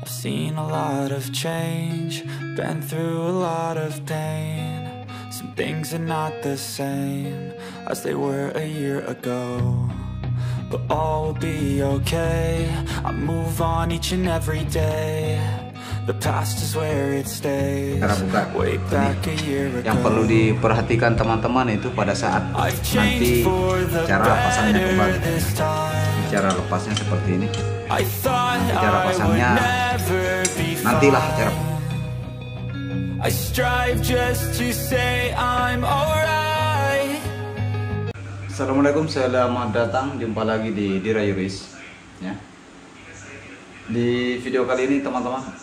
I've seen a lot of change, been through a lot of pain. Some things are not the same as they were a year ago, but all will be okay. I move on each and every day. The past is where it stays. Way back a year ago. Yang perlu diperhatikan teman-teman itu pada saat nanti cara pasangnya kembali. Cara lepasnya seperti ini. Cara pasangnya nantilah cara. I strive just to say I'm alright. Assalamualaikum, selamat datang, jumpa lagi di Dira Yuris ya. Di video kali ini teman-teman,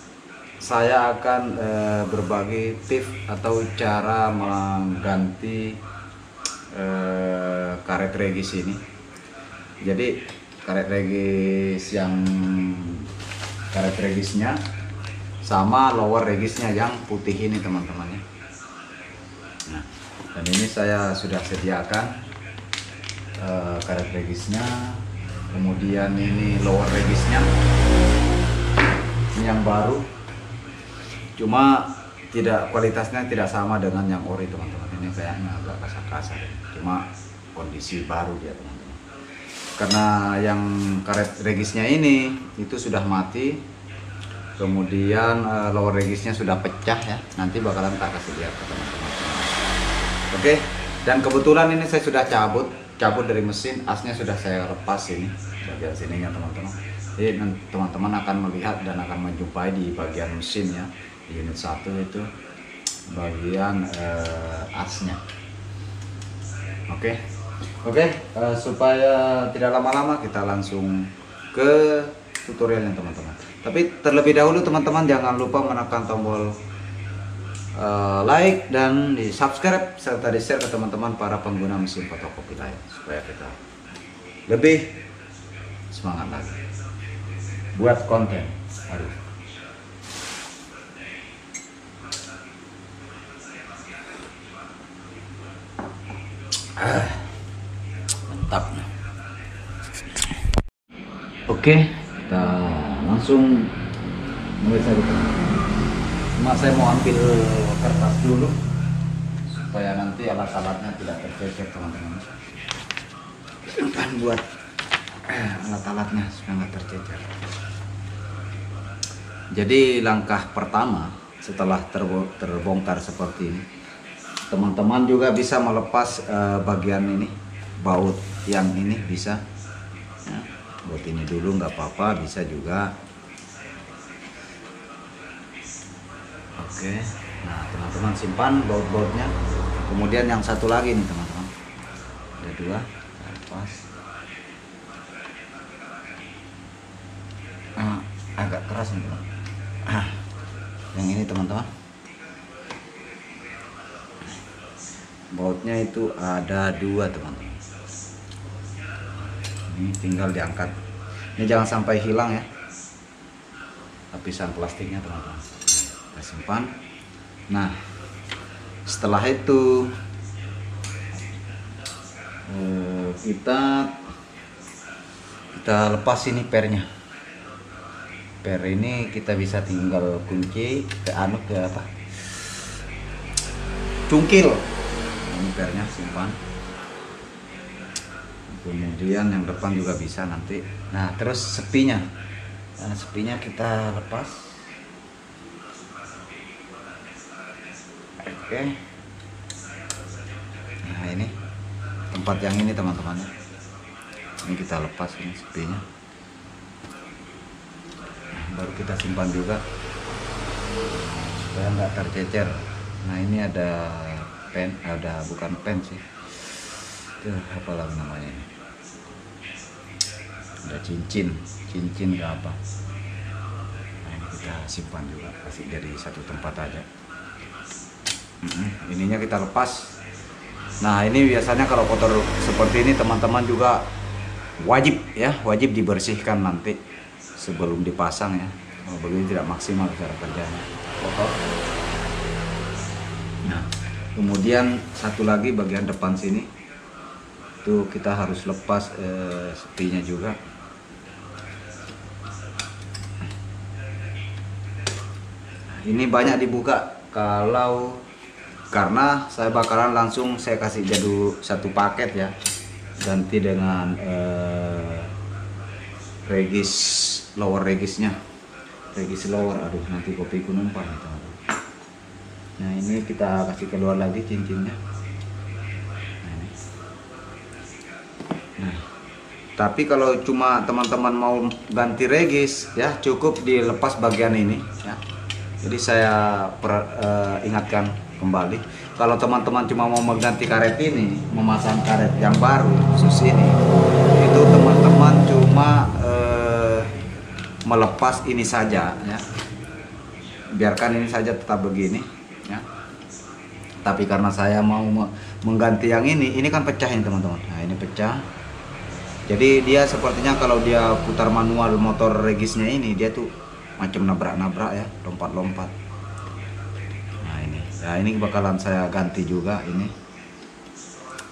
saya akan berbagi tips atau cara mengganti karet regis ini. Jadi karet regisnya sama lower regisnya yang putih ini teman-teman ya. Nah, dan ini saya sudah sediakan karet regisnya, kemudian ini lower regisnya, ini yang baru. Cuma kualitasnya tidak sama dengan yang ori teman-teman. Ini kayaknya agak kasar-kasar. Cuma kondisi baru dia teman-teman. Karena yang karet regisnya ini itu sudah mati. Kemudian lower regisnya sudah pecah ya. Nanti bakalan tak kasih lihat ke teman-teman. Oke. Dan kebetulan ini saya sudah cabut dari mesin. Asnya sudah saya lepas ini bagian sininya teman-teman. Jadi teman-teman akan melihat dan akan menjumpai di bagian mesin ya. Unit 1 itu bagian asnya. Oke, supaya tidak lama-lama kita langsung ke tutorialnya teman-teman. Tapi terlebih dahulu teman-teman jangan lupa menekan tombol like dan di subscribe serta di share ke teman-teman para pengguna mesin fotokopi lain supaya kita lebih semangat lagi buat konten. Aduh. Mantap. Oke, kita langsung mulai saja. Cuma saya mau ambil kertas dulu supaya nanti alat-alatnya tidak tercecer teman-teman. Dan buat alat-alatnya supaya nggak tercecer. Jadi langkah pertama setelah terbongkar seperti ini, teman-teman juga bisa melepas bagian ini, baut yang ini bisa ya, baut ini dulu nggak apa-apa, bisa juga. Oke, nah teman-teman simpan baut-bautnya. Kemudian yang satu lagi nih teman-teman, ada dua, lepas. Agak keras nih teman. Yang ini teman-teman, bautnya itu ada dua teman-teman. Ini tinggal diangkat. Ini jangan sampai hilang ya lapisan plastiknya teman-teman. Kita simpan. Nah setelah itu kita lepas ini pernya. Per ini kita bisa tinggal kunci ke cungkil. Ini pernya simpan. Kemudian yang depan juga bisa nanti. Nah terus sepinya, kita lepas. Oke. Nah ini tempat yang ini teman-teman. Ini kita lepas ini sepinya. Nah, baru kita simpan juga supaya nggak tercecer. Nah ini ada pen, bukan pen sih, itu apa lagi namanya ini, ada cincin nggak apa. Nah ini kita simpan juga, kasih dari satu tempat aja. Ininya kita lepas. Nah ini biasanya kalau kotor seperti ini teman-teman juga wajib dibersihkan nanti sebelum dipasang ya. Kalau begini tidak maksimal cara kerjanya, kotor. Nah kemudian satu lagi bagian depan sini itu kita harus lepas sepinya juga. ini banyak dibuka karena saya bakalan langsung saya kasih jadul satu paket ya, ganti dengan regis lower regisnya, regis lower. Aduh, nanti kopiku numpah nih teman-teman. Nah, ini kita kasih keluar lagi cincinnya. Nah, tapi kalau cuma teman-teman mau ganti regis ya, cukup dilepas bagian ini ya. Jadi saya ingatkan kembali, kalau teman-teman cuma mau mengganti karet ini, memasang karet yang baru khusus ini, itu teman-teman cuma melepas ini saja ya. Biarkan ini saja tetap begini ya. Tapi karena saya mau mengganti yang ini kan pecah ini teman-teman. Nah, ini pecah. Jadi dia sepertinya kalau dia putar manual motor regisnya ini, dia tuh macam nabrak-nabrak ya, lompat-lompat. Nah, ini. Ya, ini bakalan saya ganti juga ini.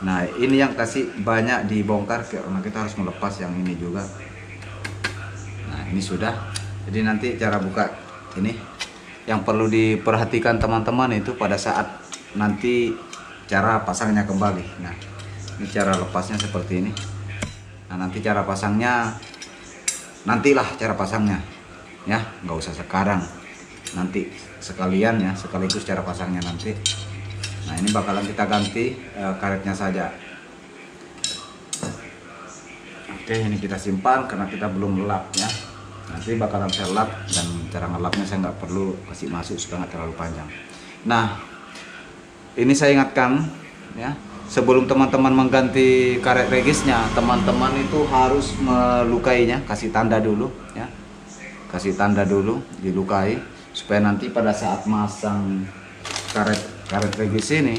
Nah, ini yang kasih banyak dibongkar karena kita harus melepas yang ini juga. Nah, ini sudah. Jadi nanti cara buka ini yang perlu diperhatikan teman-teman itu pada saat nanti cara pasangnya kembali. Nah, ini cara lepasnya seperti ini. Nah, nanti cara pasangnya nantilah cara pasangnya ya, nggak usah sekarang, nanti sekalian ya, sekaligus cara pasangnya nanti. Nah, ini bakalan kita ganti karetnya saja. Oke, ini kita simpan karena kita belum lap ya. Nanti bakalan saya lap, dan cara ngelapnya saya nggak perlu kasih masuk supaya nggak terlalu panjang. Nah, ini saya ingatkan ya, sebelum teman-teman mengganti karet regisnya, teman-teman itu harus melukainya, kasih tanda dulu ya, kasih tanda dulu, dilukai supaya nanti pada saat masang karet regis ini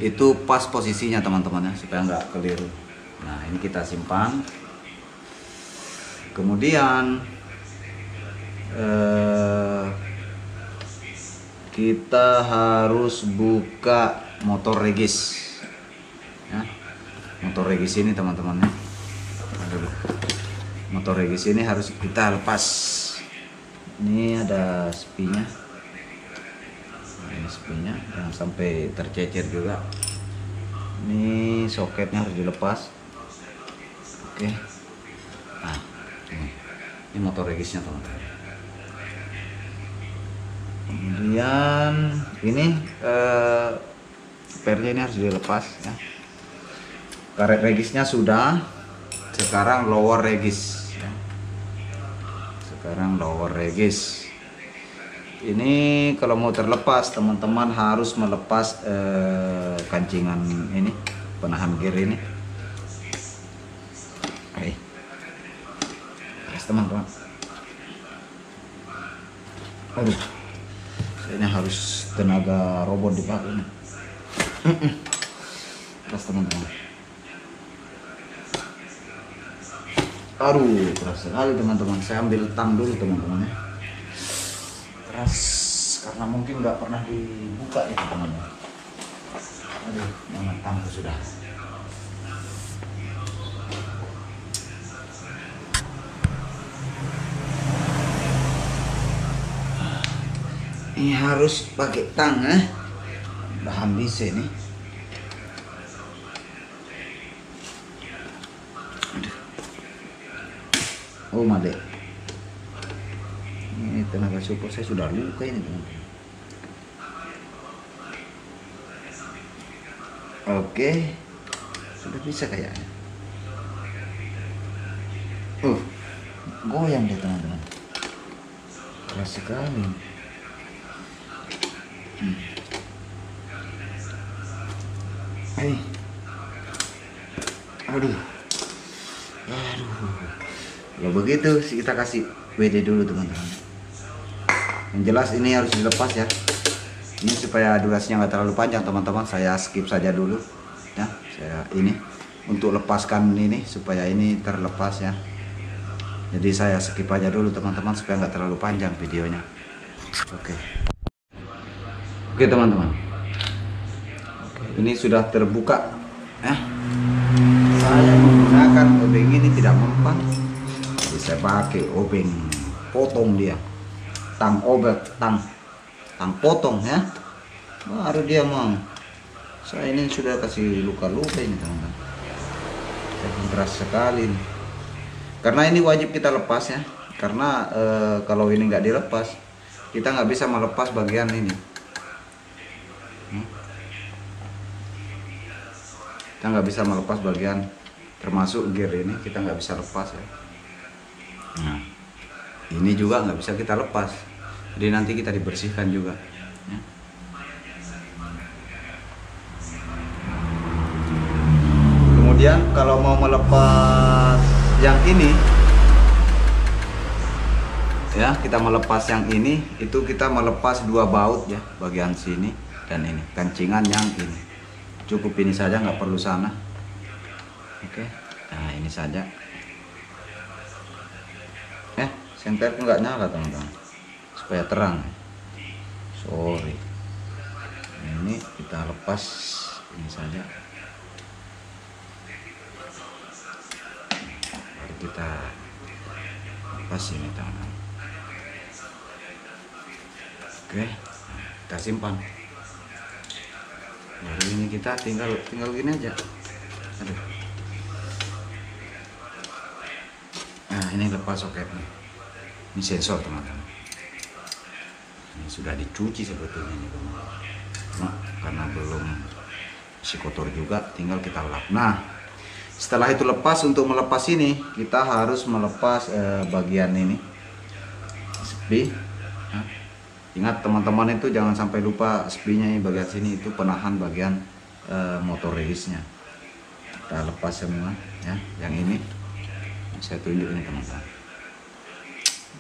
itu pas posisinya teman-teman ya, supaya nggak keliru. Nah, ini kita simpan. Kemudian kita harus buka motor regis ya. Motor regis ini teman-teman ya. Motor regis ini harus kita lepas. Ini ada spinya. Nah, ini spinya, jangan sampai tercecer juga. Ini soketnya harus dilepas. Oke. Nah, ini motor regisnya teman-teman. Kemudian ini pernya ini harus dilepas ya. Karet regisnya sudah. Sekarang lower regis ya. Sekarang lower regis. Ini kalau mau terlepas, teman-teman harus melepas kancingan ini, penahan gear ini. Oke. Teman-teman. Aduh. Ini harus tenaga robot dipakai ini. Terus teman-teman. Aduh, keras sekali teman-teman. Saya ambil tang dulu teman-teman ya. Keras karena mungkin nggak pernah dibuka ya teman-teman. Aduh, mana tangku sudah. Ini harus pakai tang ya. Udah habis ini. Oh, made. Ini tenaga support saya sudah luka ini teman-teman. Oke, sudah bisa kayaknya. Goyang deh teman-teman. Keras sekali. Aduh. Kalau begitu kita kasih WD dulu teman-teman. Yang jelas ini harus dilepas ya. Ini supaya durasinya nggak terlalu panjang teman-teman. Saya skip saja dulu ya. Saya ini untuk lepaskan ini supaya ini terlepas ya. Jadi saya skip aja dulu teman-teman supaya nggak terlalu panjang videonya. Oke teman-teman. Ini sudah terbuka ya. Saya menggunakan obeng ini tidak mempan. Jadi saya pakai obeng potong dia. tang obat, tang potong ya, baru dia mau. Saya ini sudah kasih luka-luka ini teman-teman, keras sekali nih. Karena ini wajib kita lepas ya, karena kalau ini nggak dilepas, kita nggak bisa melepas bagian ini. Kita nggak bisa melepas bagian, termasuk gear ini kita nggak bisa lepas ya. Nah, ini juga nggak bisa kita lepas, jadi nanti kita dibersihkan juga ya. Kemudian kalau mau melepas yang ini ya, kita melepas yang ini, itu kita melepas dua baut ya, bagian sini dan ini, kancingan yang ini. Cukup ini saja, nggak perlu sana. Oke, nah ini saja. Senterku nggak nyala teman-teman, supaya terang. Sorry, ini kita lepas ini saja, baru kita lepas ini teman-teman. Oke, kita simpan. Baru ini kita tinggal gini aja. Aduh. Nah ini lepas soketnya. Ini sensor teman-teman. Ini sudah dicuci sebetulnya ini teman-teman. Nah, karena belum masih kotor juga, tinggal kita lap. Nah setelah itu lepas, untuk melepas ini kita harus melepas bagian ini, sepi. Nah, ingat teman-teman itu jangan sampai lupa sepinya ini, bagian sini itu penahan bagian motor regisnya. Kita lepas semua ya. Yang ini saya tunjuk ini teman-teman,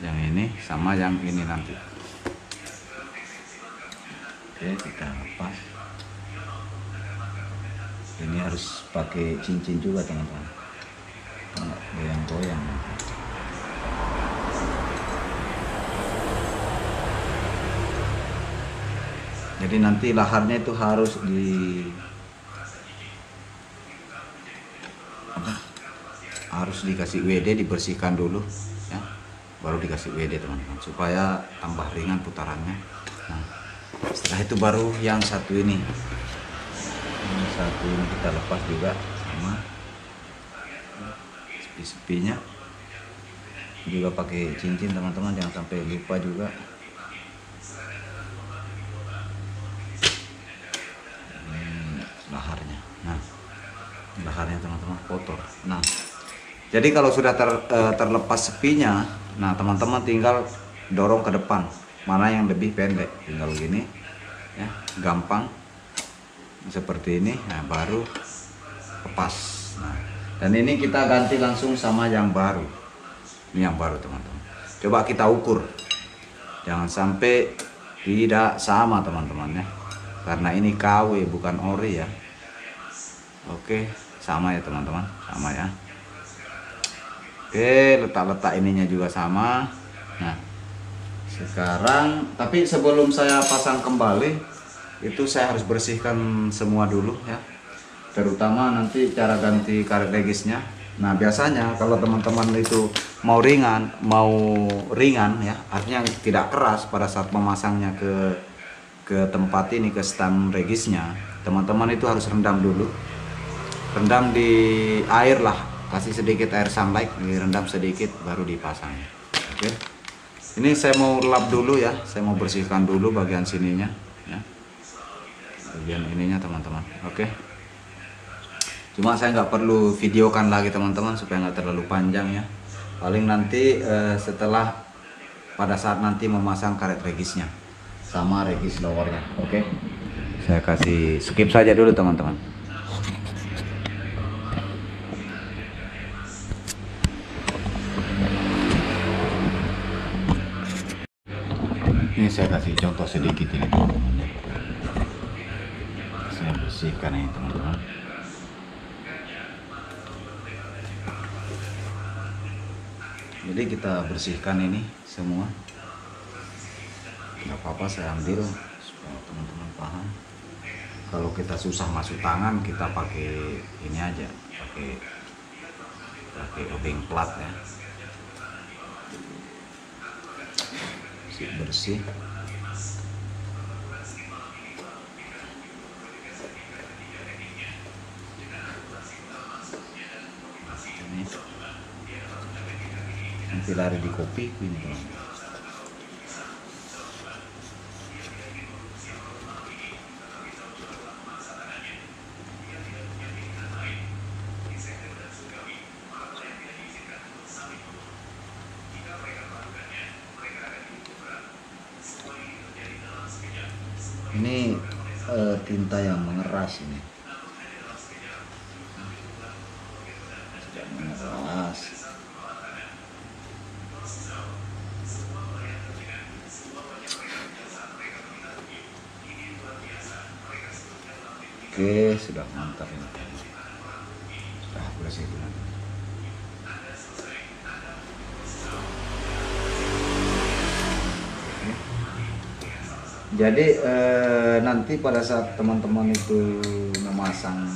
yang ini sama yang ini nanti. Oke, kita lepas. Ini harus pakai cincin juga teman-teman, goyang-goyang. Jadi nanti laharnya itu harus harus dikasih WD, dibersihkan dulu ya, baru dikasih WD teman-teman, supaya tambah ringan putarannya. Nah setelah itu baru yang satu ini, kita lepas juga sama sepi-sepinya juga pakai cincin teman-teman, jangan sampai lupa juga. Laharnya, nah laharnya teman-teman kotor. Nah jadi kalau sudah terlepas sepinya, nah teman-teman tinggal dorong ke depan, mana yang lebih pendek, tinggal gini ya, gampang seperti ini. Nah baru lepas. Nah dan ini kita ganti langsung sama yang baru. Ini yang baru teman-teman, coba kita ukur, jangan sampai tidak sama teman-teman ya, karena ini KW bukan ori ya. Oke, sama ya teman-teman, sama ya. Oke, letak-letak ininya juga sama. Nah sekarang, tapi sebelum saya pasang kembali, itu saya harus bersihkan semua dulu ya, terutama nanti cara ganti karet regisnya. Nah biasanya kalau teman-teman itu mau ringan ya, artinya tidak keras pada saat memasangnya ke tempat ini, ke stem regisnya, teman-teman itu harus rendam dulu, rendam di air lah, kasih sedikit air sunlight, direndam sedikit baru dipasang. Oke, ini saya mau lap dulu ya, saya mau bersihkan dulu bagian sininya ya, bagian ininya teman-teman. Oke, cuma saya nggak perlu videokan lagi teman-teman supaya nggak terlalu panjang ya, paling nanti setelah pada saat nanti memasang karet regisnya sama regis lowernya. Oke, saya kasih skip saja dulu teman-teman. Ini saya kasih contoh sedikit ini teman-teman. Saya bersihkan ini teman-teman. Jadi kita bersihkan ini semua. Nggak apa-apa saya ambil supaya teman-teman paham. Kalau kita susah masuk tangan, kita pakai ini aja, pakai obeng plat ya. bersih. Ini nanti lari di kopi ini teman. Ini tinta yang mengeras ini. Sudah mengeras. Oke, sudah mantap ini. Sudah bersih teman. Jadi nanti pada saat teman-teman itu memasang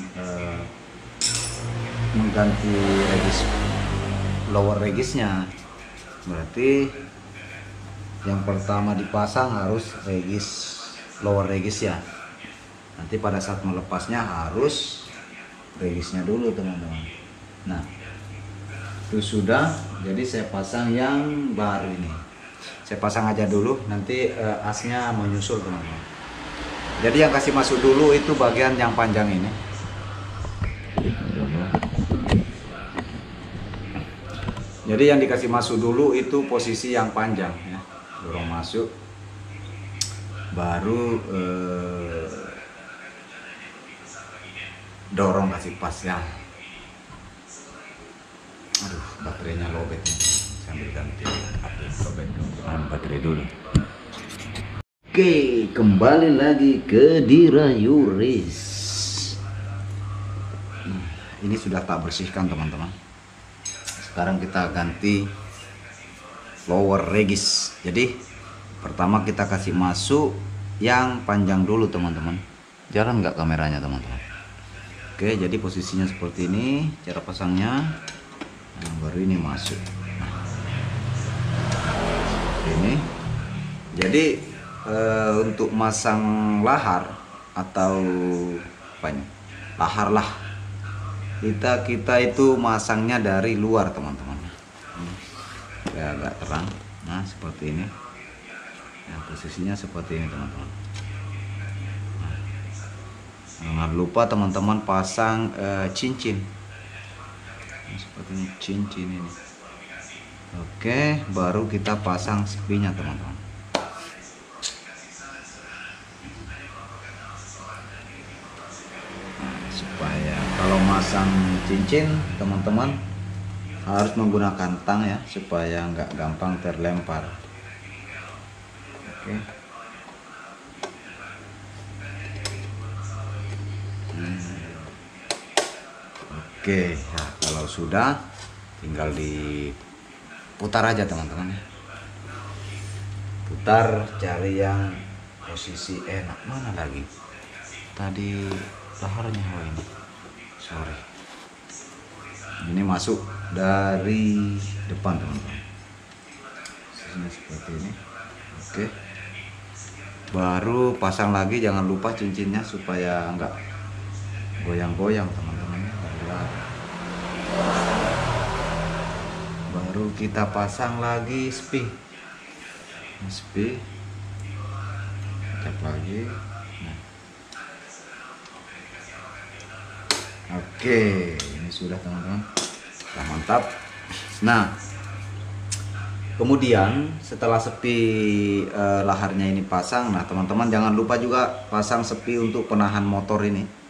mengganti regis lower regisnya, berarti yang pertama dipasang harus regis lower regis ya. Nanti pada saat melepasnya harus regisnya dulu teman-teman. Nah itu sudah, jadi saya pasang yang baru ini. Saya pasang aja dulu, nanti asnya menyusul teman-teman. Jadi yang kasih masuk dulu itu bagian yang panjang ini. Jadi yang dikasih masuk dulu itu posisi yang panjang ya. Dorong masuk, baru dorong kasih pasnya. Aduh, baterainya lowbat nih. Sambil ganti baterai dulu. Oke, kembali lagi ke Dirayuris. Nah, ini sudah tak bersihkan teman-teman. Sekarang kita ganti lower regis. Jadi pertama kita kasih masuk yang panjang dulu teman-teman. Jalan nggak kameranya teman-teman? Oke, jadi posisinya seperti ini cara pasangnya. Nah, baru ini masuk. Ini jadi untuk masang lahar atau apa ini, lahar lah, kita itu masangnya dari luar teman-teman. Ya, agak terang. Nah seperti ini. Nah, posisinya seperti ini teman-teman. Nah, jangan lupa teman-teman pasang cincin. Nah, seperti ini cincin ini. Oke, baru kita pasang spinya teman-teman. Nah, supaya kalau masang cincin teman-teman harus menggunakan tang ya, supaya nggak gampang terlempar. Oke. Oke, nah, kalau sudah tinggal putar aja teman-teman ya. Putar, cari yang posisi enak. Mana lagi tadi laharnya? Oh ini, sorry, ini masuk dari depan teman-teman. Posisinya seperti ini. Oke, baru pasang lagi. Jangan lupa cincinnya supaya enggak goyang-goyang teman-teman. Baru kita pasang lagi spi, tap lagi. Nah. Oke, ini sudah teman-teman, sudah mantap. Nah kemudian setelah sepi laharnya ini pasang, nah teman-teman jangan lupa juga pasang sepi untuk penahan motor ini.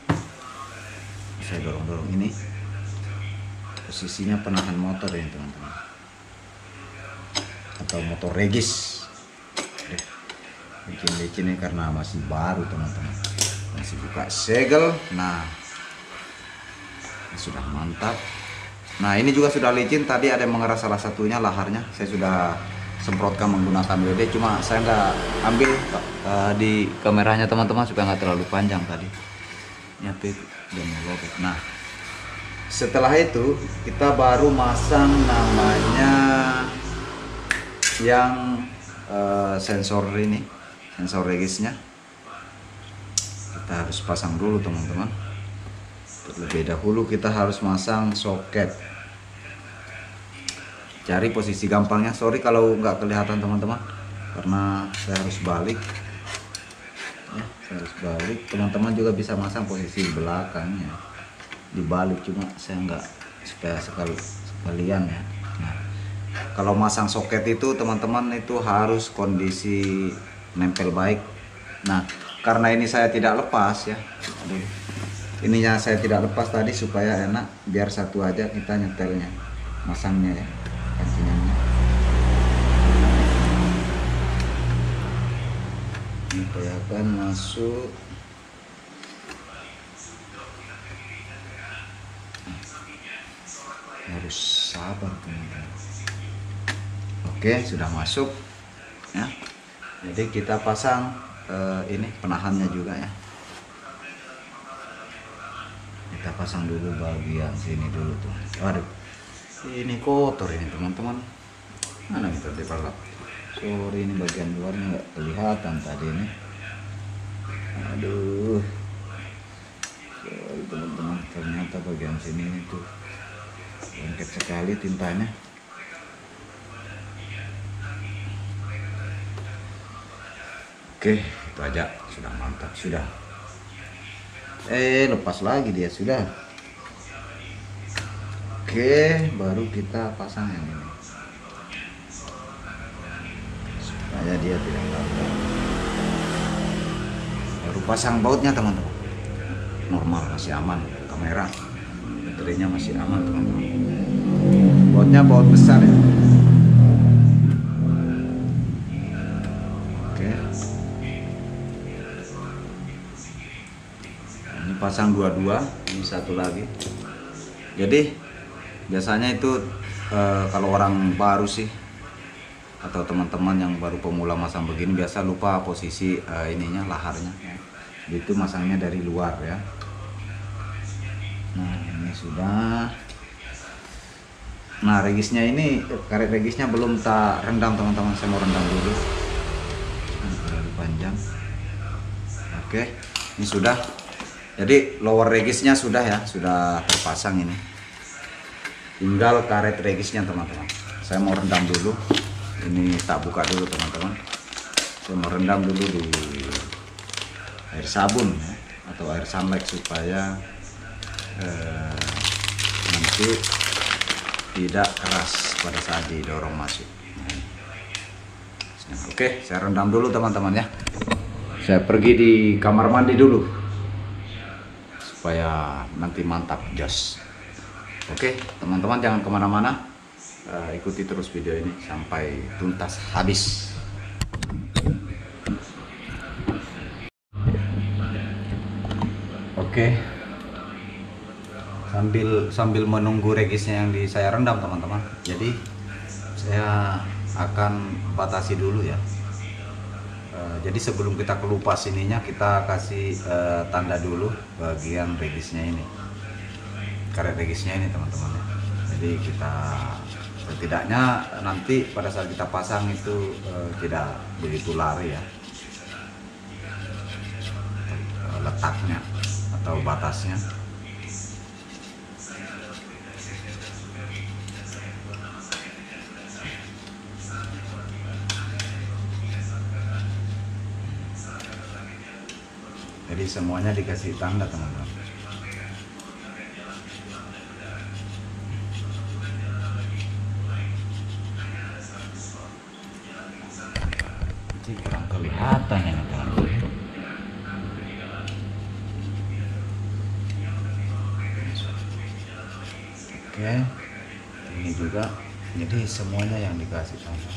Saya dorong-dorong ini, posisinya penahan motor ini teman-teman, atau motor regis. Bikin licin ini karena masih baru teman-teman, masih buka segel. Nah ini sudah mantap. Nah ini juga sudah licin, tadi ada yang mengeras salah satunya laharnya. Saya sudah semprotkan menggunakan WD, cuma saya nggak ambil di kameranya teman-teman supaya nggak terlalu panjang tadi. Nyapit dan melobet. Nah setelah itu kita baru masang namanya yang sensor ini, sensor regisnya kita harus pasang dulu teman-teman. Terlebih dahulu kita harus masang soket. Cari posisi gampangnya, sorry kalau nggak kelihatan teman-teman, karena saya harus balik ya, saya harus balik. Teman-teman juga bisa masang posisi belakangnya dibalik, cuma saya nggak, supaya sekalian ya. Nah, kalau masang soket itu teman-teman itu harus kondisi nempel baik. Nah, karena ini saya tidak lepas ya, aduh, ininya saya tidak lepas tadi supaya enak, biar satu aja kita nyetelnya, masangnya ya, kancingannya. Ini kelihatan masuk. Harus sabar teman-teman. Oke, sudah masuk ya. Jadi kita pasang ini penahannya juga ya. Kita pasang dulu bagian sini dulu tuh. Waduh, ini kotor ini teman-teman. Mana kita dipalap? Sorry, ini bagian luarnya nggak kelihatan tadi ini. Aduh, sorry teman-teman, ternyata bagian sini ini tuh lengket sekali tintanya. Oke, itu aja, sudah mantap, sudah. Lepas lagi dia sudah. Oke, baru kita pasang yang ini supaya dia tidak gagal. Baru pasang bautnya teman-teman. Normal, masih aman, kamera baterainya masih aman teman-teman. Bautnya baut besar ya. Oke, ini pasang dua-dua, ini satu lagi. Jadi biasanya itu kalau orang baru sih, atau teman-teman yang baru pemula masang begini, biasa lupa posisi ininya, laharnya. Itu masangnya dari luar ya. Nah, ini sudah. Nah, regisnya ini, karet regisnya belum tak rendam teman-teman. Saya mau rendam dulu. Terlalu panjang. Oke, ini sudah. Jadi lower regisnya sudah ya, sudah terpasang ini. Tinggal karet regisnya teman-teman. Saya mau rendam dulu. Ini tak buka dulu teman-teman. Saya mau rendam dulu di air sabun ya, atau air sunlight supaya nanti tidak keras pada saat didorong masuk. Oke, saya rendam dulu teman-teman ya. Saya pergi di kamar mandi dulu supaya nanti mantap jos. Oke teman-teman, jangan kemana-mana, ikuti terus video ini sampai tuntas habis. Oke, sambil menunggu regisnya yang saya rendam teman-teman, jadi saya akan batasi dulu ya. Jadi sebelum kita kelupas ininya, kita kasih tanda dulu bagian regisnya ini, karet regisnya ini teman-teman ya. Jadi kita setidaknya nanti pada saat kita pasang itu tidak begitu lari ya letaknya atau batasnya. Jadi semuanya dikasih tanda teman-teman. Ini kurang kelihatan ya teman-teman. Oke, ini juga. Jadi semuanya yang dikasih tanda.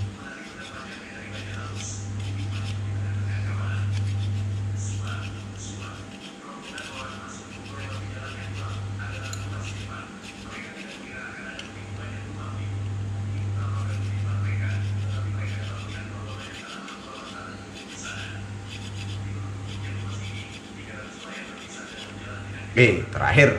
Oke, terakhir.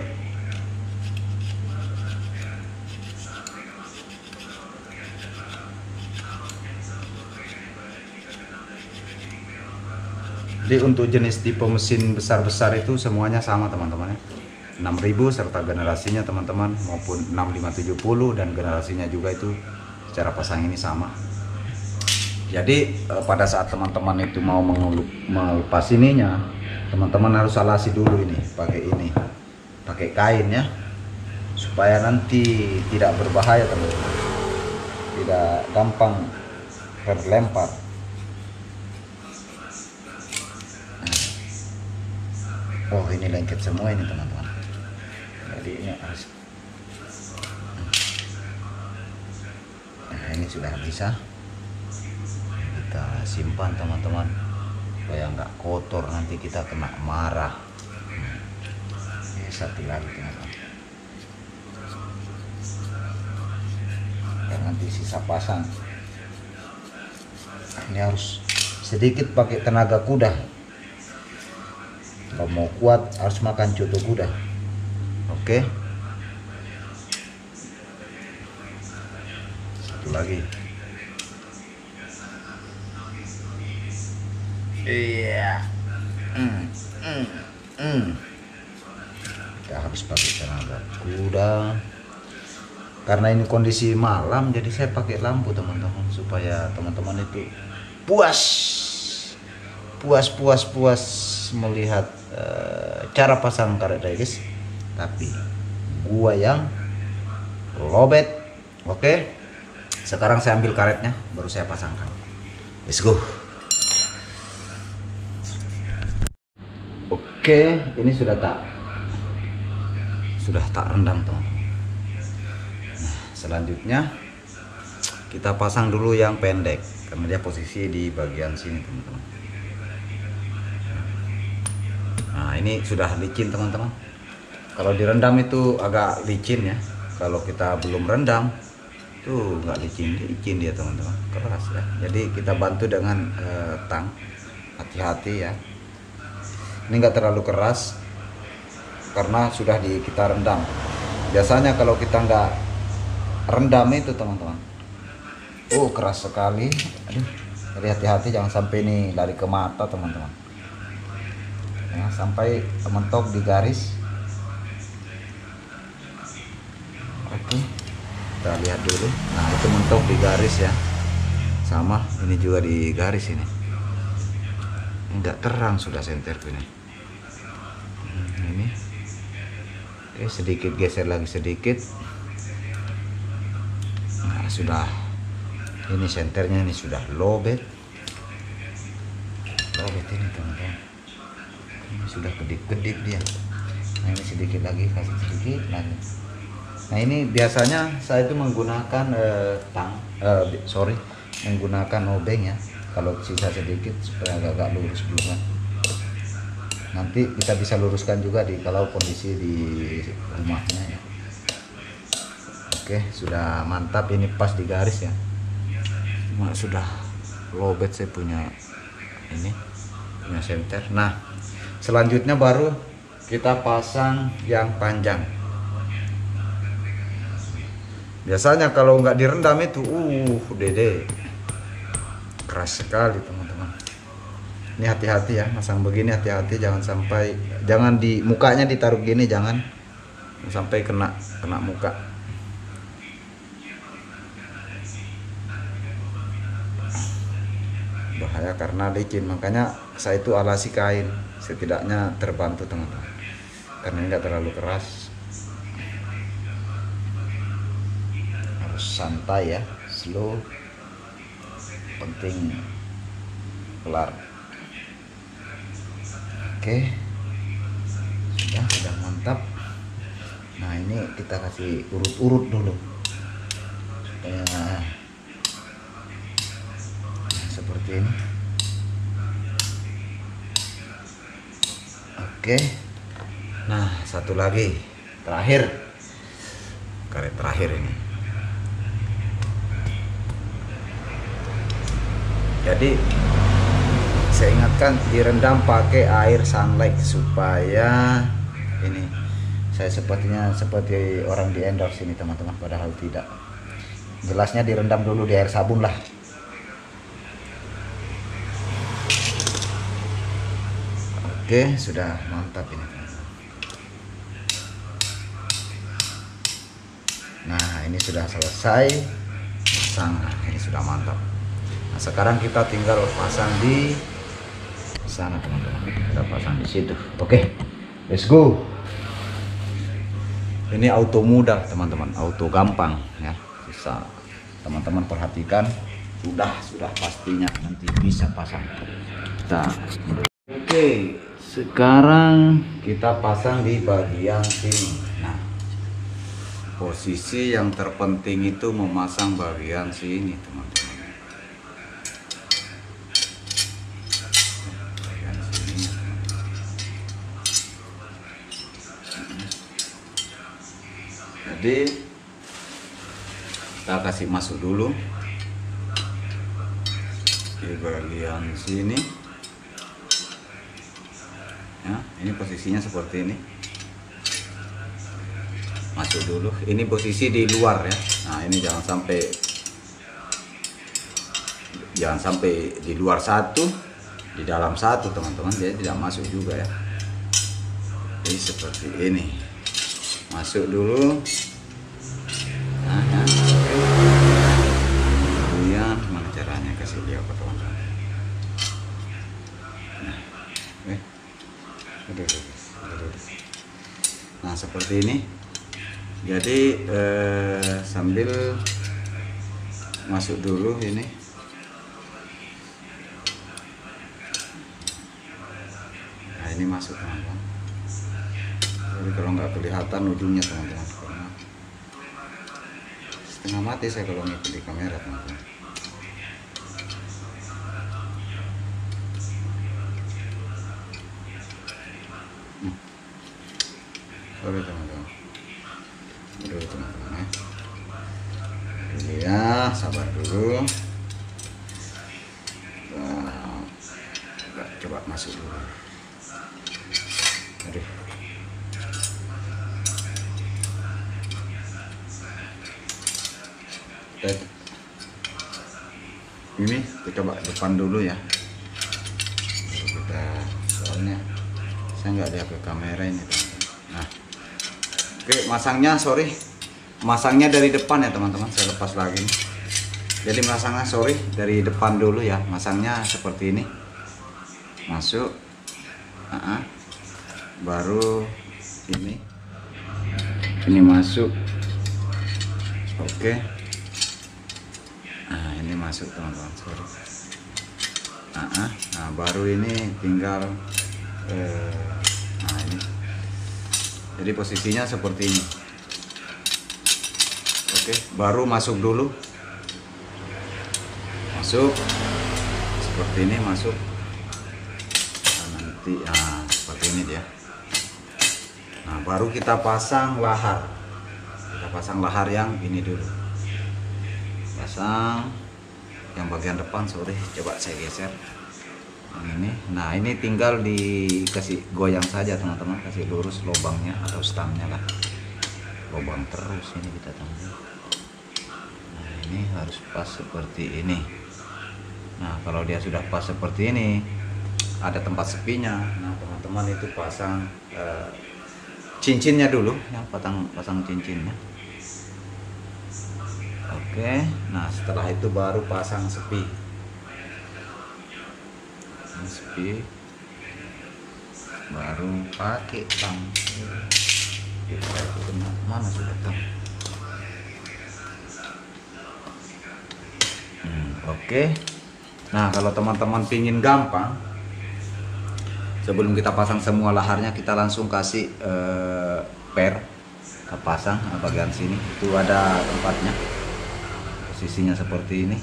Jadi untuk jenis tipe mesin besar-besar itu semuanya sama teman-teman ya. 6000 serta generasinya teman-teman, maupun 6570 dan generasinya juga itu secara pasang ini sama. Jadi pada saat teman-teman itu mau melepas ininya, teman-teman harus alasi dulu ini pakai kain ya, supaya nanti tidak berbahaya teman-teman, tidak gampang terlempar. Oh, ini lengket semua ini teman-teman, jadi ini harus. Nah, ini sudah bisa kita simpan teman-teman, supaya nggak kotor, nanti kita kena marah. Ini satu lagi teman-teman, dan nanti sisa pasang ini harus sedikit pakai tenaga kuda. Kalau mau kuat harus makan coto kuda. Oke. Satu lagi. Iya. Kita harus pakai tenaga kuda. Karena ini kondisi malam, jadi saya pakai lampu teman-teman, supaya teman-teman itu puas melihat cara pasang karet guys. Tapi gua yang lobet. Oke. Sekarang saya ambil karetnya, baru saya pasangkan. Let's go. Oke, ini sudah tak rendam teman-teman. Nah, selanjutnya kita pasang dulu yang pendek, karena dia posisi di bagian sini teman-teman. Nah, ini sudah licin teman-teman. Kalau direndam itu agak licin ya. Kalau kita belum rendam tuh nggak licin dia teman-teman, keras ya. Jadi kita bantu dengan tang, hati-hati ya. Ini nggak terlalu keras karena sudah kita rendam. Biasanya kalau kita nggak rendam itu teman-teman, keras sekali. Aduh, jadi hati-hati jangan sampai ini lari ke mata teman-teman ya, sampai mentok di garis. Oke, kita lihat dulu. Nah, itu mentok di garis ya, sama ini juga di garis ini. Enggak terang sudah senterku ini. Ini oke, sedikit geser lagi sedikit. Nah, sudah ini senternya ini sudah lobet ini teman-teman. Ini sudah kedip-kedip dia. Nah, ini sedikit lagi, kasih sedikit lagi. Nah, ini biasanya saya itu menggunakan menggunakan obeng ya. Kalau sisa sedikit supaya agak lurus dulu kan. Nanti kita bisa luruskan juga kalau kondisi di rumahnya ya. Oke, sudah mantap, ini pas di garis ya. Cuma sudah lobet saya punya senter. Nah, selanjutnya baru kita pasang yang panjang. Biasanya kalau nggak direndam itu dede keras sekali teman-teman. Ini hati-hati ya, masang begini hati-hati, jangan di mukanya ditaruh gini, jangan sampai kena muka. Bahaya karena licin, makanya saya itu alasi kain, setidaknya terbantu teman-teman, karena ini nggak terlalu keras. Harus santai ya, slow, penting kelar. Oke, sudah mantap. Nah, ini kita kasih urut-urut dulu supaya seperti ini. Oke, nah satu lagi terakhir, karet terakhir ini. Jadi saya ingatkan direndam pakai air sunlight supaya ini, saya seperti orang di endorse ini teman-teman, padahal tidak. Gelasnya direndam dulu di air sabun lah. Oke, sudah mantap ini. Nah, ini sudah selesai pasang. Nah, ini sudah mantap. Nah, sekarang kita tinggal pasang di sana, teman-teman. Kita pasang di situ. Oke, let's go. Ini auto mudah, teman-teman. Auto gampang ya. Bisa teman-teman perhatikan. Sudah pastinya nanti bisa pasang. Oke, sekarang kita pasang di bagian sini. Nah, posisi yang terpenting itu memasang bagian sini, teman-teman. Bagian sini. Jadi kita kasih masuk dulu di bagian sini. Ya, ini posisinya seperti ini. Masuk dulu. Ini posisi di luar ya. Nah, ini jangan sampai di luar satu, di dalam satu, teman-teman. Jadi tidak masuk juga ya. Jadi seperti ini. Masuk dulu. Nah, ya. Kemudian gimana caranya, kasih lihat ke teman-teman. Nah, seperti ini. Jadi sambil masuk dulu ini. Nah, ini masuk, teman-teman. Jadi kalau nggak kelihatan ujungnya, teman-teman, karena setengah mati saya kalau ngikuti kamera, teman-teman. Sorry, teman-teman. Dulu, teman-teman ya. Ini ya, sabar dulu. Nah, coba masuk dulu. Aduh. Ini kita coba depan dulu ya. Kita soalnya saya nggak lihat ke kamera ini, teman-teman. Nah, oke, masangnya dari depan ya, teman-teman. Saya lepas lagi nih. Jadi masangnya dari depan dulu ya. Masangnya seperti ini. Masuk. Baru ini masuk. Oke. Nah, ini masuk, teman-teman. Nah, baru ini tinggal nah, ini. Jadi posisinya seperti ini. Oke, baru masuk dulu. Masuk seperti ini, masuk. Nah, nanti seperti ini dia. Nah, baru kita pasang lahar. Kita pasang lahar yang ini dulu. Pasang yang bagian depan, coba saya geser. Ini. Nah, ini tinggal dikasih goyang saja, teman-teman. Kasih lurus lubangnya atau stangnya lah. Lubang terus ini kita tambah. Nah, ini harus pas seperti ini. Nah, kalau dia sudah pas seperti ini, ada tempat sepinya. Nah, teman-teman itu pasang cincinnya dulu, yang pasang cincinnya. Oke. Nah, setelah itu baru pasang sepi. Sepi, baru pakai tang. Mana sudah tang? Oke. Nah, kalau teman-teman pingin gampang, sebelum kita pasang semua laharnya, kita langsung kasih per. Kita pasang bagian sini. Itu ada tempatnya. Posisinya seperti ini.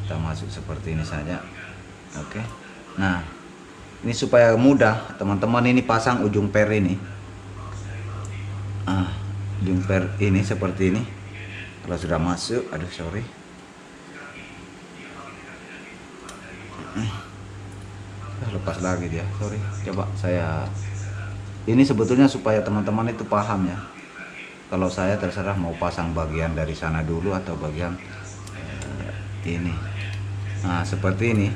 Kita masuk seperti ini saja. Oke. Nah, ini supaya mudah, teman-teman, ini pasang ujung per ini. Ujung per ini seperti ini. Kalau sudah masuk, lepas lagi dia, coba saya. Ini sebetulnya supaya teman-teman itu paham ya. Kalau saya terserah mau pasang bagian dari sana dulu atau bagian ini. Nah, seperti ini.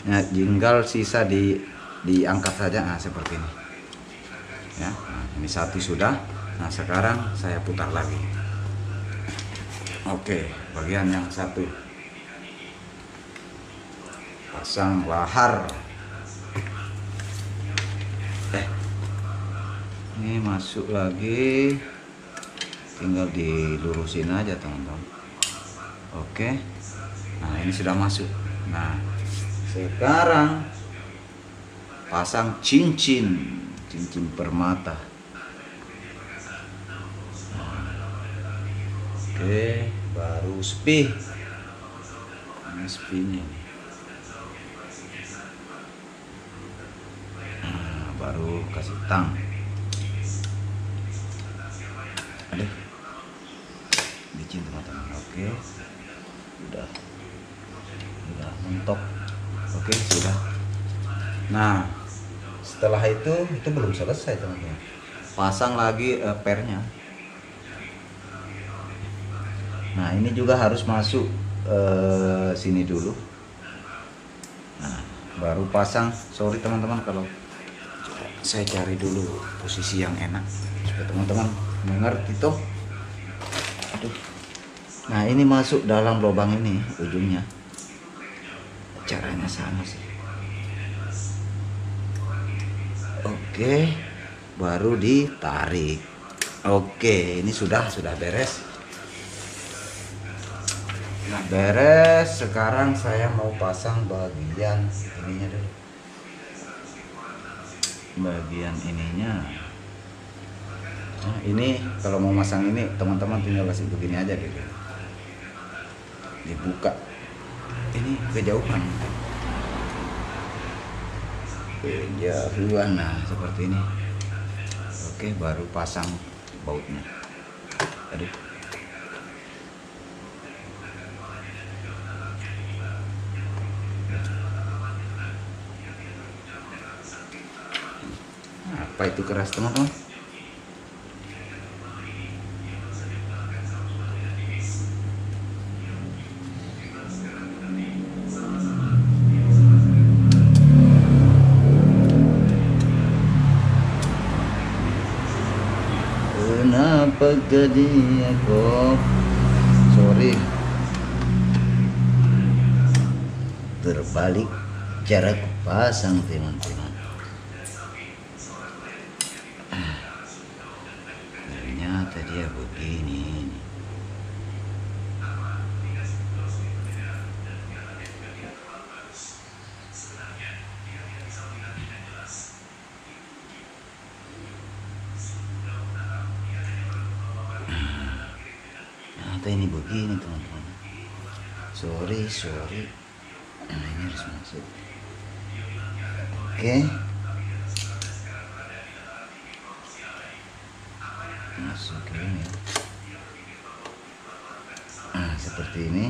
Ya, tinggal sisa diangkat saja. Nah, seperti ini. Ya, nah, ini satu sudah. Nah, sekarang saya putar lagi. Oke, bagian yang satu. Pasang lahar. Ini masuk lagi, tinggal dilurusin aja teman-teman. Oke, nah ini sudah masuk. Nah, sekarang pasang cincin permata. Oke, baru spih. Ini spihnya. Nah, baru kasih tang. Aduh, licin teman-teman. Oke, udah mentok. Oke, sudah. Nah, setelah itu belum selesai teman-teman. Pasang lagi pernya. Nah, ini juga harus masuk sini dulu. Nah, baru pasang. Sorry teman-teman kalau saya cari dulu posisi yang enak supaya teman-teman mengerti toh. Aduh. Nah, ini masuk dalam lubang ini ujungnya. Caranya sama sih. Oke, baru ditarik. Oke, ini sudah beres. Nah, beres. Sekarang saya mau pasang bagian ininya dulu. Bagian ininya. Nah, ini kalau mau masang ini teman-teman tinggal kasih begini aja gitu. Dibuka. Ini kejauhan. Kejauhan, nah seperti ini. Oke, baru pasang bautnya. Aduh. Apa itu keras teman-teman? Kenapa jadi kok? Sorry, terbalik cara pasang teman-teman. Ternyata dia begini. Ternyata ini begini teman-teman. Sorry. Nah, ini harus masuk. Oke. Masuk ini. Nah, seperti ini.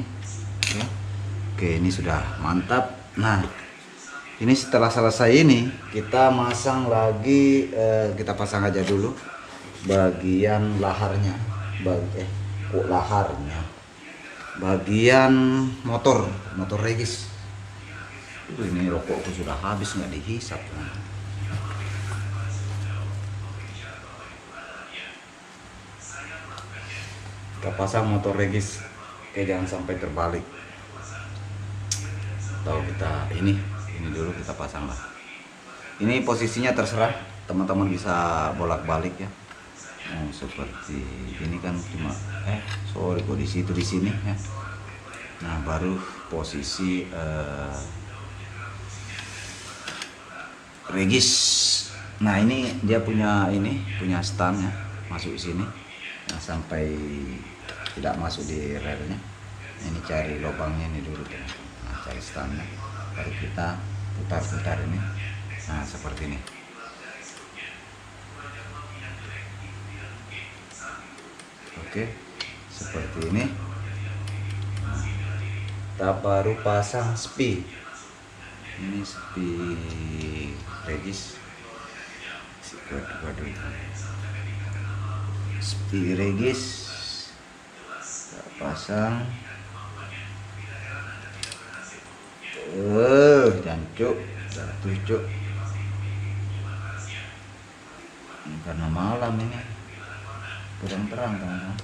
Oke, ini sudah mantap. Nah, ini setelah selesai ini kita masang lagi. Kita pasang aja dulu bagian laharnya. Laharnya. Bagian motor regis. Ini rokokku sudah habis, nggak dihisap. Kita pasang motor regis. Oke, jangan sampai terbalik. Atau kita ini dulu kita pasang lah. Ini posisinya terserah, teman-teman bisa bolak-balik ya. Oh, seperti ini kan cuma sorry kok di sini ya. Nah, baru posisi regis. Nah, ini dia punya stand ya, masuk di sini. Nah, sampai tidak masuk di relnya. Ini cari lubangnya ini dulu ya. Nah, cari standnya, baru kita putar ini. Nah, seperti ini. Oke, seperti ini. Nah, kita baru pasang spih. Ini spih regis. Spih regis. Kita pasang. Jangan jancuk jatuh cuk. Ini karena malam ini kurang terang teman-teman.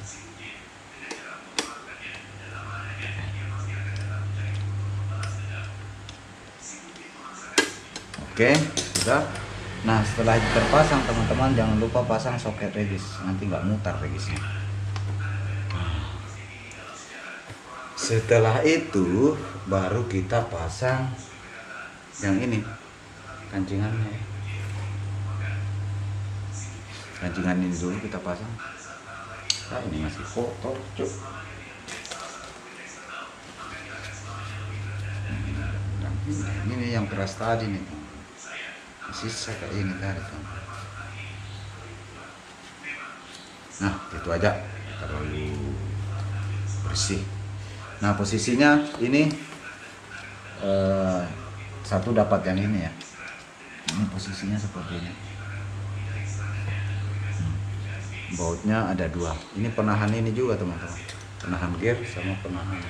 Oke, sudah. Nah, setelah terpasang teman-teman, jangan lupa pasang soket regis, nanti nggak mutar regisnya. Setelah itu baru kita pasang yang ini, kancingannya. Kancingan ini dulu kita pasang. Nah, ini masih kotor cuk. Ini yang keras tadi nih, sisa kayak ini tadi kan. Nah, itu aja, terlalu bersih. Nah, posisinya ini satu dapat yang ini ya. Ini posisinya seperti ini. Bautnya ada dua. Ini penahan ini juga teman-teman. Penahan gear sama penahan.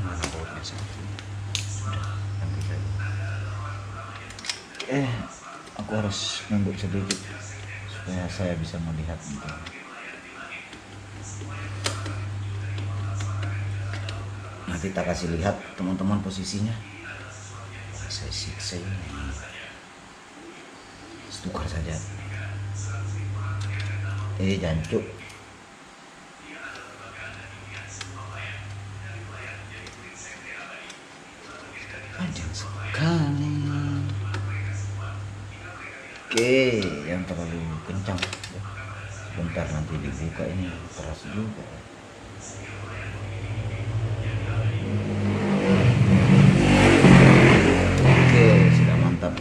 Mana bautnya satu? Aku harus nunduk sedikit supaya saya bisa melihat. Nanti kita kasih lihat teman-teman posisinya. Saya siksa ini. Tukar saja. Jancuk. Panjang sekali. Oke, yang terlalu kencang. Sebentar nanti dibuka, ini keras juga. Oke, sudah mantap.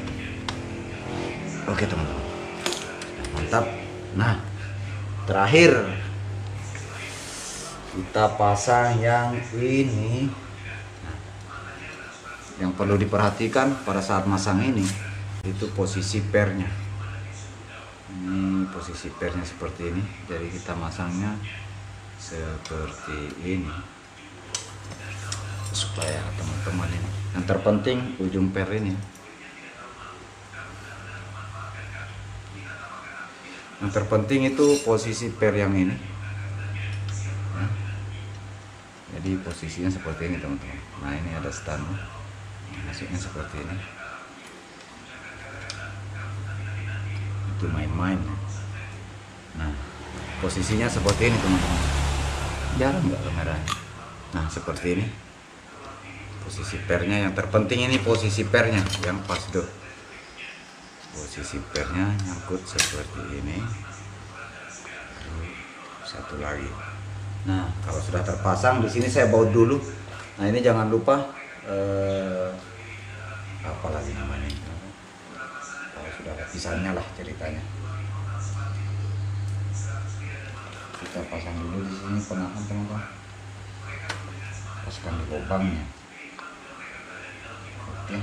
Oke teman-teman, mantap. Nah, terakhir kita pasang yang ini. Yang perlu diperhatikan pada saat masang ini itu posisi pernya. Ini posisi pernya seperti ini, jadi kita masangnya seperti ini supaya teman-teman ini. Yang terpenting ujung per ini. Yang terpenting itu posisi per yang ini. Jadi posisinya seperti ini teman-teman. Nah, ini ada stand, masuknya seperti ini. Itu main-main. Nah, posisinya seperti ini teman-teman. Jarang nggak kameranya. Nah, seperti ini posisi pernya. Yang terpenting ini posisi pernya yang pas tuh. Posisi pernya nyangkut seperti ini. Satu lagi. Nah, kalau sudah terpasang di sini saya baut dulu. Nah, ini jangan lupa apa lagi namanya? Kalau sudah pisahnya lah ceritanya. Kita pasang dulu di sini penahan teman-teman. Paskan di lubangnya. Oke.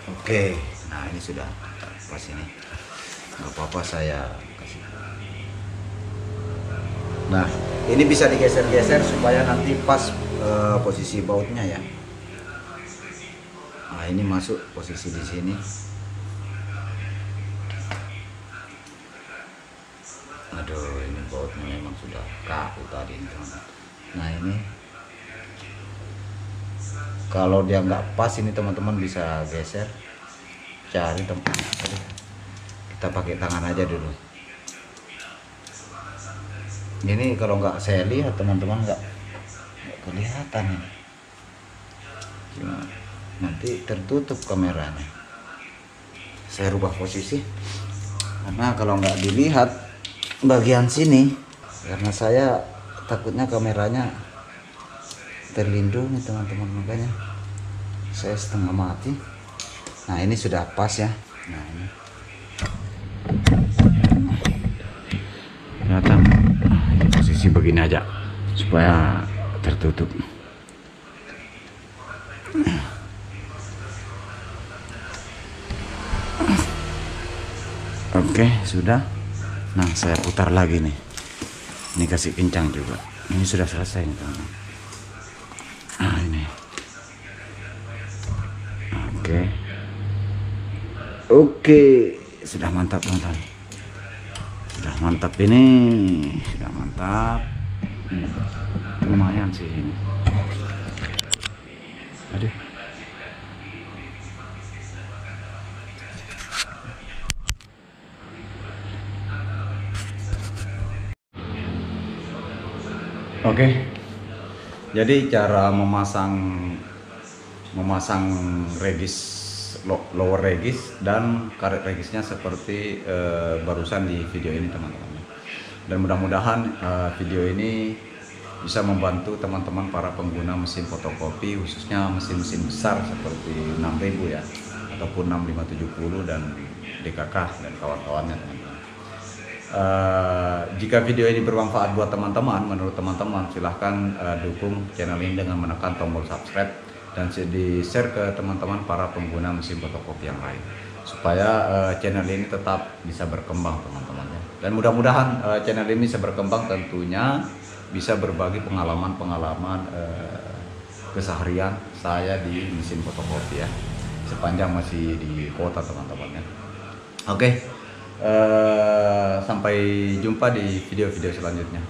Oke. Nah, ini sudah pas ini. Nggak apa-apa saya kasih. Nah, ini bisa digeser-geser supaya nanti pas posisi bautnya ya. Nah, ini masuk posisi di sini. Aduh, ini bautnya memang sudah kaku tadi teman-teman. Nah, ini kalau dia nggak pas ini teman-teman bisa geser, cari tempat. Kita pakai tangan aja dulu. Ini kalau nggak saya lihat teman-teman nggak kelihatan ini. Cuma nanti tertutup kameranya. Saya rubah posisi karena kalau nggak dilihat bagian sini, karena saya takutnya kameranya terlindungi teman-teman, makanya saya setengah mati. Nah, ini sudah pas ya. Nah, ini kelihatan. Posisi begini aja supaya tertutup. Oke, sudah. Nah, saya putar lagi nih. Ini kasih kencang juga. Ini sudah selesai nih teman-teman. Nah ini. Oke, sudah mantap teman-teman. Sudah mantap ini, sudah mantap. Lumayan sih ini. Aduh. Oke, jadi cara memasang regis lower regis dan karet regisnya seperti barusan di video ini teman-teman. Dan mudah-mudahan video ini bisa membantu teman-teman para pengguna mesin fotokopi, khususnya mesin-mesin besar seperti 6000 ya, ataupun 6570 dan DKK dan kawan-kawannya teman-teman. Jika video ini bermanfaat buat teman-teman, menurut teman-teman silahkan dukung channel ini dengan menekan tombol subscribe dan di share ke teman-teman para pengguna mesin fotokopi yang lain, supaya channel ini tetap bisa berkembang teman-teman ya. Dan mudah-mudahan channel ini bisa berkembang, tentunya bisa berbagi pengalaman-pengalaman keseharian saya di mesin fotokopi ya, sepanjang masih di kota teman-teman ya. Oke. Sampai jumpa di video-video selanjutnya.